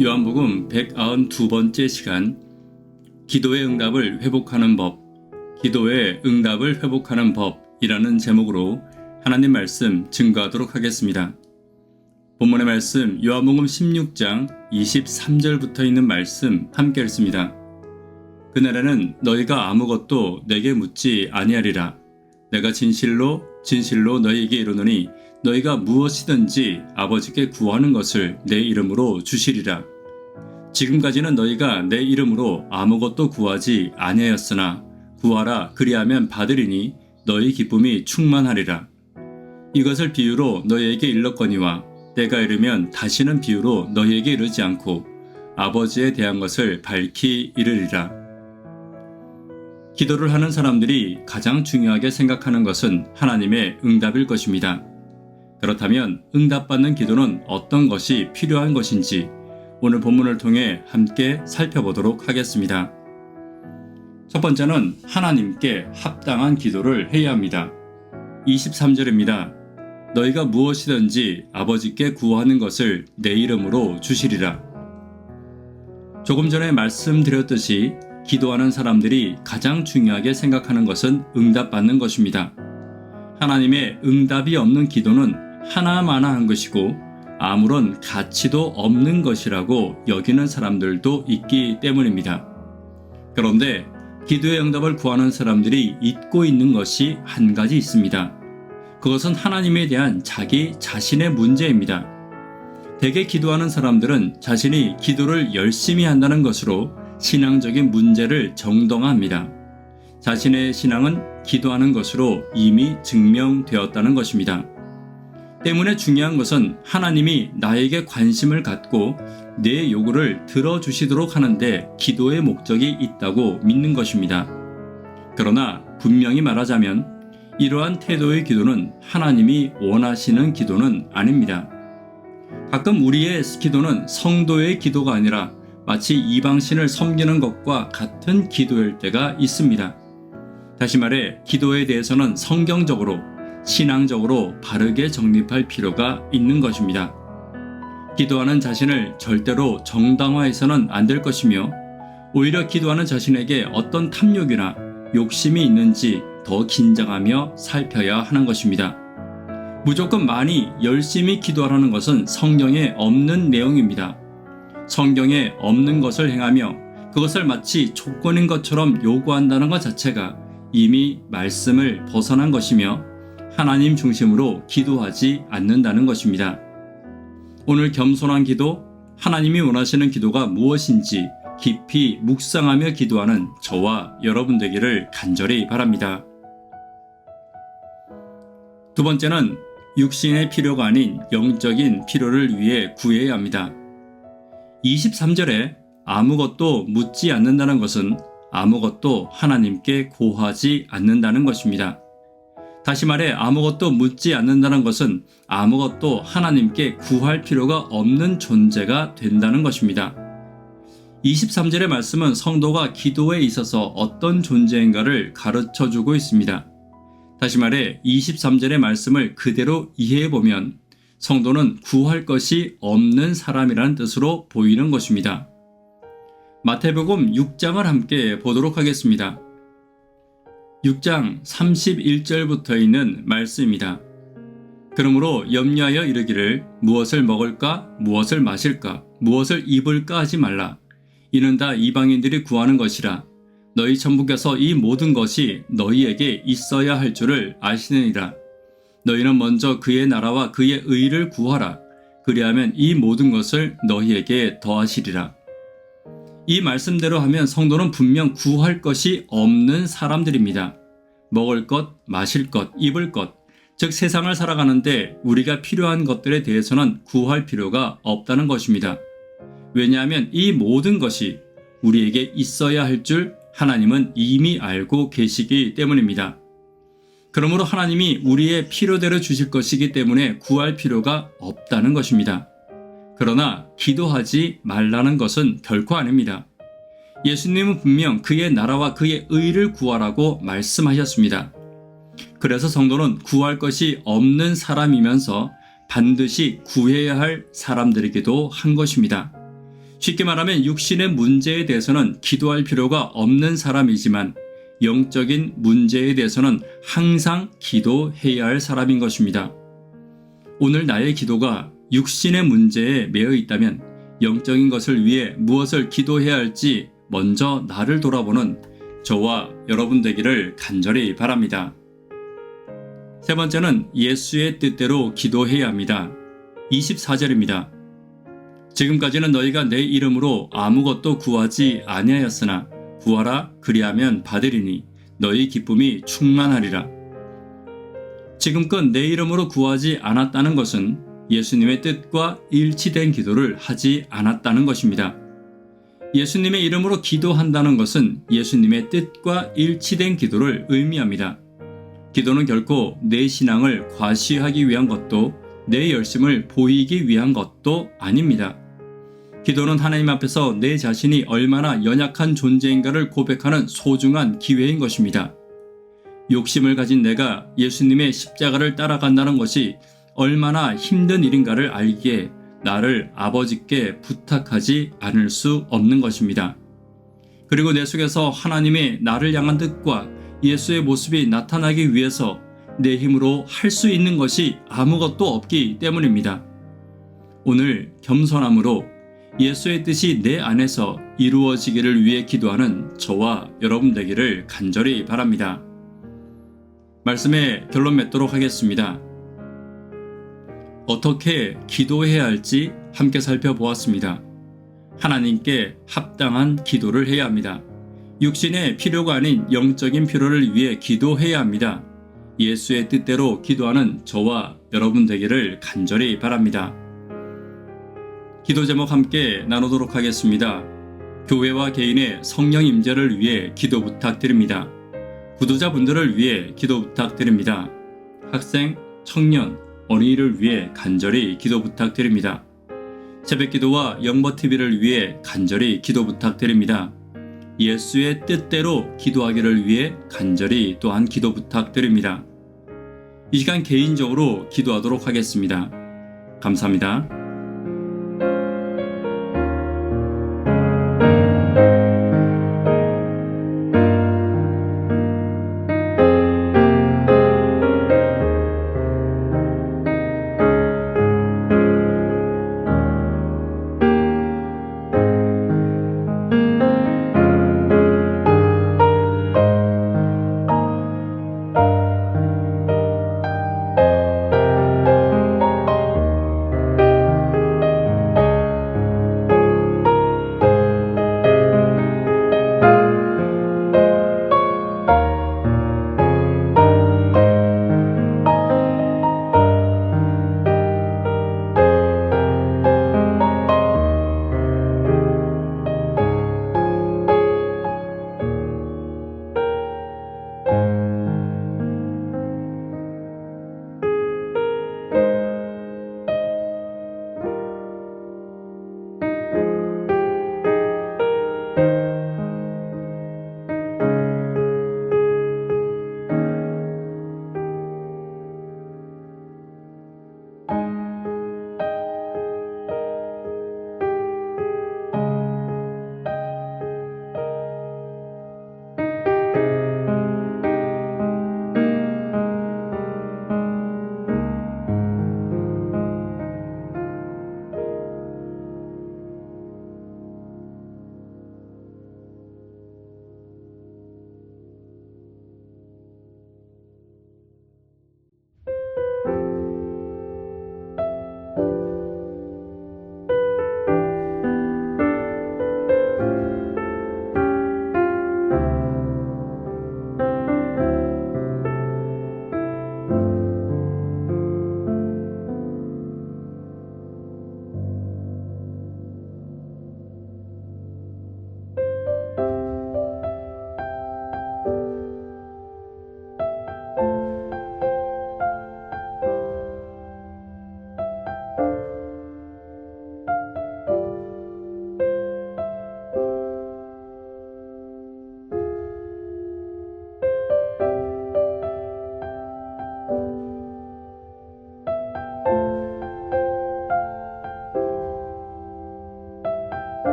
요한복음 192번째 시간, 기도의 응답을 회복하는 법, 기도의 응답을 회복하는 법이라는 제목으로 하나님 말씀 증거하도록 하겠습니다. 본문의 말씀 요한복음 16장 23절부터 있는 말씀 함께 읽습니다. 그날에는 너희가 아무것도 내게 묻지 아니하리라. 내가 진실로 너희에게 이르노니 너희가 무엇이든지 아버지께 구하는 것을 내 이름으로 주시리라. 지금까지는 너희가 내 이름으로 아무것도 구하지 아니하였으나 구하라 그리하면 받으리니 너희 기쁨이 충만하리라. 이것을 비유로 너희에게 일렀거니와 때가 이르면 다시는 비유로 너희에게 이르지 않고 아버지에 대한 것을 밝히 이르리라. 기도를 하는 사람들이 가장 중요하게 생각하는 것은 하나님의 응답일 것입니다. 그렇다면 응답받는 기도는 어떤 것이 필요한 것인지 오늘 본문을 통해 함께 살펴보도록 하겠습니다. 첫 번째는 하나님께 합당한 기도를 해야 합니다. 23절입니다. 너희가 무엇이든지 아버지께 구하는 것을 내 이름으로 주시리라. 조금 전에 말씀드렸듯이 기도하는 사람들이 가장 중요하게 생각하는 것은 응답받는 것입니다. 하나님의 응답이 없는 기도는 하나마나한 것이고 아무런 가치도 없는 것이라고 여기는 사람들도 있기 때문입니다. 그런데 기도의 응답을 구하는 사람들이 잊고 있는 것이 한 가지 있습니다. 그것은 하나님에 대한 자기 자신의 문제입니다. 대개 기도하는 사람들은 자신이 기도를 열심히 한다는 것으로 신앙적인 문제를 정당화합니다. 자신의 신앙은 기도하는 것으로 이미 증명되었다는 것입니다. 때문에 중요한 것은 하나님이 나에게 관심을 갖고 내 요구를 들어주시도록 하는데 기도의 목적이 있다고 믿는 것입니다. 그러나 분명히 말하자면 이러한 태도의 기도는 하나님이 원하시는 기도는 아닙니다. 가끔 우리의 기도는 성도의 기도가 아니라 마치 이방신을 섬기는 것과 같은 기도일 때가 있습니다. 다시 말해 기도에 대해서는 성경적으로 신앙적으로 바르게 정립할 필요가 있는 것입니다. 기도하는 자신을 절대로 정당화해서는 안 될 것이며 오히려 기도하는 자신에게 어떤 탐욕이나 욕심이 있는지 더 긴장하며 살펴야 하는 것입니다. 무조건 많이 열심히 기도하라는 것은 성경에 없는 내용입니다. 성경에 없는 것을 행하며 그것을 마치 조건인 것처럼 요구한다는 것 자체가 이미 말씀을 벗어난 것이며 하나님 중심으로 기도하지 않는다는 것입니다. 오늘 겸손한 기도, 하나님이 원하시는 기도가 무엇인지 깊이 묵상하며 기도하는 저와 여러분 되기를 간절히 바랍니다. 두 번째는 육신의 필요가 아닌 영적인 필요를 위해 구해야 합니다. 23절에 아무것도 묻지 않는다는 것은 아무것도 하나님께 고하지 않는다는 것입니다. 다시 말해 아무것도 묻지 않는다는 것은 아무것도 하나님께 구할 필요가 없는 존재가 된다는 것입니다. 23절의 말씀은 성도가 기도에 있어서 어떤 존재인가를 가르쳐주고 있습니다. 다시 말해 23절의 말씀을 그대로 이해해보면 성도는 구할 것이 없는 사람이라는 뜻으로 보이는 것입니다. 마태복음 6장을 함께 보도록 하겠습니다. 6장 31절부터 있는 말씀입니다. 그러므로 염려하여 이르기를 무엇을 먹을까, 무엇을 마실까, 무엇을 입을까 하지 말라. 이는 다 이방인들이 구하는 것이라. 너희 천부께서 이 모든 것이 너희에게 있어야 할 줄을 아시느니라. 너희는 먼저 그의 나라와 그의 의를 구하라. 그리하면 이 모든 것을 너희에게 더하시리라. 이 말씀대로 하면 성도는 분명 구할 것이 없는 사람들입니다. 먹을 것, 마실 것, 입을 것, 즉 세상을 살아가는데 우리가 필요한 것들에 대해서는 구할 필요가 없다는 것입니다. 왜냐하면 이 모든 것이 우리에게 있어야 할 줄 하나님은 이미 알고 계시기 때문입니다. 그러므로 하나님이 우리의 필요대로 주실 것이기 때문에 구할 필요가 없다는 것입니다. 그러나 기도하지 말라는 것은 결코 아닙니다. 예수님은 분명 그의 나라와 그의 의를 구하라고 말씀하셨습니다. 그래서 성도는 구할 것이 없는 사람이면서 반드시 구해야 할 사람들이기도 한 것입니다. 쉽게 말하면 육신의 문제에 대해서는 기도할 필요가 없는 사람이지만 영적인 문제에 대해서는 항상 기도해야 할 사람인 것입니다. 오늘 나의 기도가 육신의 문제에 매여 있다면 영적인 것을 위해 무엇을 기도해야 할지 먼저 나를 돌아보는 저와 여러분 되기를 간절히 바랍니다. 세 번째는 예수의 뜻대로 기도해야 합니다. 24절입니다. 지금까지는 너희가 내 이름으로 아무것도 구하지 아니하였으나 구하라 그리하면 받으리니 너희 기쁨이 충만하리라. 지금껏 내 이름으로 구하지 않았다는 것은 예수님의 뜻과 일치된 기도를 하지 않았다는 것입니다. 예수님의 이름으로 기도한다는 것은 예수님의 뜻과 일치된 기도를 의미합니다. 기도는 결코 내 신앙을 과시하기 위한 것도 내 열심을 보이기 위한 것도 아닙니다. 기도는 하나님 앞에서 내 자신이 얼마나 연약한 존재인가를 고백하는 소중한 기회인 것입니다. 욕심을 가진 내가 예수님의 십자가를 따라간다는 것이 얼마나 힘든 일인가를 알기에 나를 아버지께 부탁하지 않을 수 없는 것입니다. 그리고 내 속에서 하나님의 나를 향한 뜻과 예수의 모습이 나타나기 위해서 내 힘으로 할 수 있는 것이 아무것도 없기 때문입니다. 오늘 겸손함으로 예수의 뜻이 내 안에서 이루어지기를 위해 기도하는 저와 여러분 되기를 간절히 바랍니다. 말씀에 결론 맺도록 하겠습니다. 어떻게 기도해야 할지 함께 살펴보았습니다. 하나님께 합당한 기도를 해야 합니다. 육신의 필요가 아닌 영적인 필요를 위해 기도해야 합니다. 예수의 뜻대로 기도하는 저와 여러분 되기를 간절히 바랍니다. 기도 제목 함께 나누도록 하겠습니다. 교회와 개인의 성령 임재를 위해 기도 부탁드립니다. 구도자분들을 위해 기도 부탁드립니다. 학생, 청년, 어린이를 위해 간절히 기도 부탁드립니다. 새벽기도와 영버TV를 위해 간절히 기도 부탁드립니다. 예수의 뜻대로 기도하기를 위해 간절히 또한 기도 부탁드립니다. 이 시간 개인적으로 기도하도록 하겠습니다. 감사합니다.